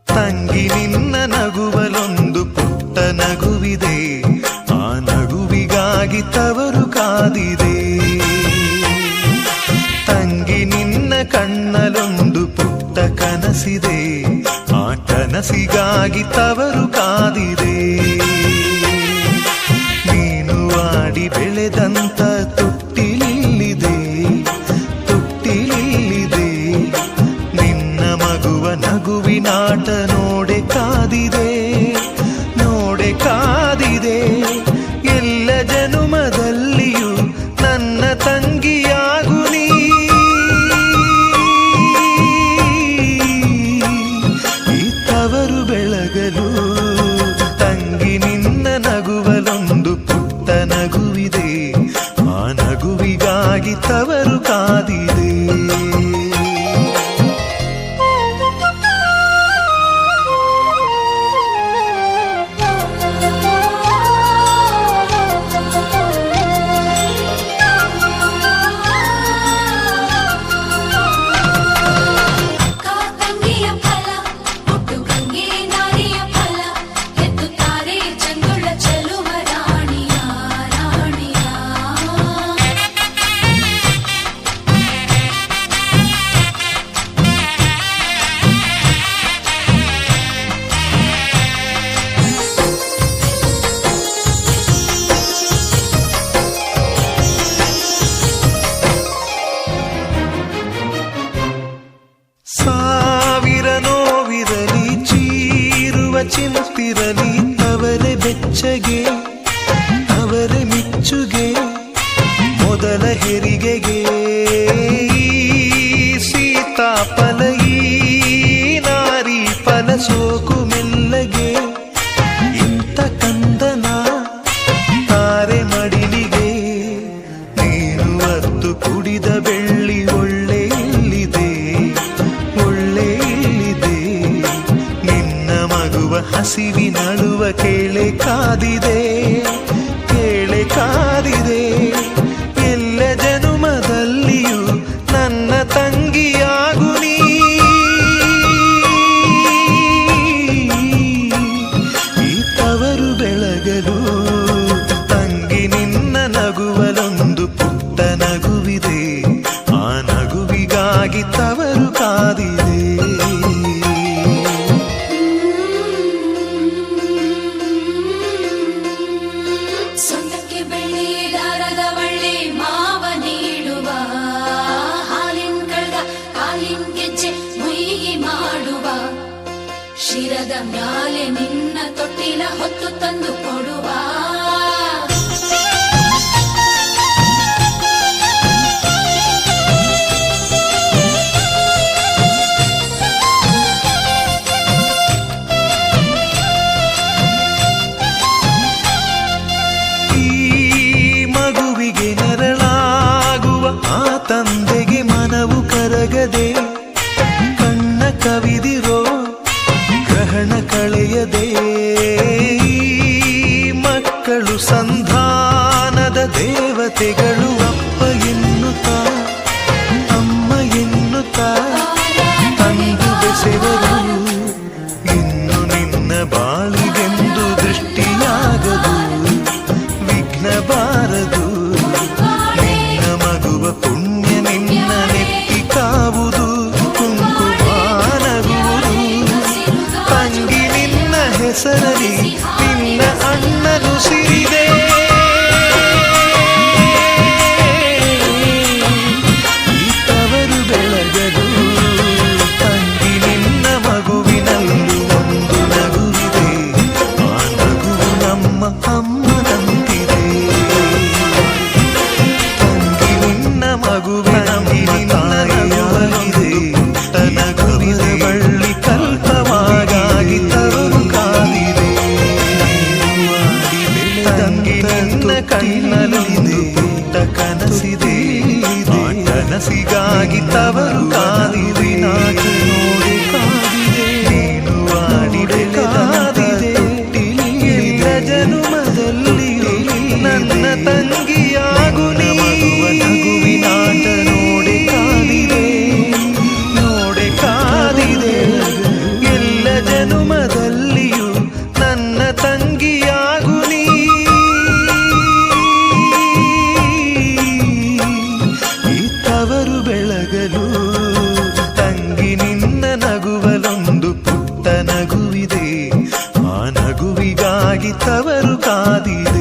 ತಂಗಿ ನಿನ್ನ ನಗುವಲೊಂದು ಪುಟ್ಟ ನಗುವಿದೆ, ಆ ನಗುವಿಗಾಗಿ ತವರು ಕಾದಿದೆ. ತಂಗಿ ನಿನ್ನ ಕಣ್ಣಲೊಂದು ಪುಟ್ಟ ಕನಸಿದೆ, ಆ ಕನಸಿಗಾಗಿ ತವರು ಕಾದಿದೆ. ನೀನು ಆಡಿ ಬೆಳೆದಂತ ತೊಟ್ಟಿಲಿಲ್ಲಿದೆ, ತೊಟ್ಟಿಲಿಲ್ಲಿದೆ. ನಿನ್ನ ಮಗುವ ನಗುವಿನಾಟ ನೋಡೆ ಕಾದಿದೆ, ನೋಡೆ ಕಾದಿದೆ. ಎಲ್ಲ ಜನುಮದಲ್ಲಿಯೂ ನನ್ನ ತಂಗಿಯಾಗು ನೀ. ಈ ತವರು ಬೆಳಗಲು ತಂಗಿ ನಿನ್ನ ನಗುವಲೊಂದು ಪುಟ್ಟ ನಗುವಿದೆ, ಆ ನಗುವಿಗಾಗಿ ತವರು ಕಾದಿದೆ. ಸಾವಿರ ನೋವಿರಲಿ ಚೀರುವ ಚಿಂತಿರಲಿ, ಅವರೇ ಬೆಚ್ಚಗೆ ಅವರೇ ಮಿಚ್ಚುಗೆ. ಮೊದಲ ಹೆರಿಗೆಗೆ ಸೀತಾಫಲ ಈ ನಾರಿ ಫಲ ಸೋಕು ಮೆಲ್ಲಗೆ. ಇಂಥ ಕಂದನ ತಾರೆ ಮಡಿಲಿಗೆ ನೀನು ಅತ್ತು ಕುಡಿದ ಬೆಳ್ಳಿ ಒಳ್ಳೆ ಇಲ್ಲಿದೆ, ಒಳ್ಳೆ ಇಲ್ಲಿದೆ. ನಿನ್ನ ಮಗುವ ಹಸಿವಿನಳುವ ಕೇಳೆ ಕಾದಿದೆ, ಕೇಳೆ ಕಾದಿದೆ. ಎಲ್ಲ ಜನುಮದಲ್ಲಿಯೂ ನನ್ನ ತಂಗಿಯಾಗು ನೀ. ಈ ತವರು ಬೆಳಗಲು ತಂಗಿ ನಿನ್ನ ನಗುವಲೊಂದು ಪುಟ್ಟ ನಗುವಿದೆ, ಆ ನಗುವಿಗಾಗಿ ತವರು ಕಾದಿದೆ. ಸೊಂಟಕ್ಕೆ ಬೆಳ್ಳಿ ದಾರದ ಬಳ್ಳಿ ಮಾವ ನೀಡುವ, ಹಾಲಿನ ಕಳ್ಗ ಹಾಲಿನ ಗೆಜ್ಜೆ ಮುಯ್ಯಿ ಮಾಡುವ. ಶಿರದ ಮ್ಯಾಲೆ ನಿನ್ನ ತೊಟ್ಟಿಲ ಹೊತ್ತು ತಂದು ಕೊಡುವ. ನೆರಳಾಗುವ ಆ ತಂದೆಗೆ ಮನವು ಕರಗದೆ, ಕಣ್ಣ ಕವಿದಿರೋ ಗ್ರಹಣ ಕಳೆಯದೆ. ಮಕ್ಕಳು ಸಂಧಾನದ ದೇವತೆಗಳು ಅಪ್ಪ ಎನ್ನುತ್ತಾ ಅಮ್ಮ ಎನ್ನುತ್ತಾ ತಂದು ಬೆಸೆವರು. ಇನ್ನು ನಿನ್ನ ಬಾಳಿಗೆಂದು ದೃಷ್ಟಿಯಾಗದು, ವಿಘ್ನ ಬಾರದು. ಪುಣ್ಯ ನಿನ್ನ ನೆತ್ತಿ ಕಾವುದು, ಕುಂಕುಮಾನಗುವುದು. ತಂಗಿ ನಿನ್ನ ಹೆಸರಲಿ ನಿನ್ನ ಅಣ್ಣನು ಸಿರಿದೆ. ತವರು ಕಾದಿರು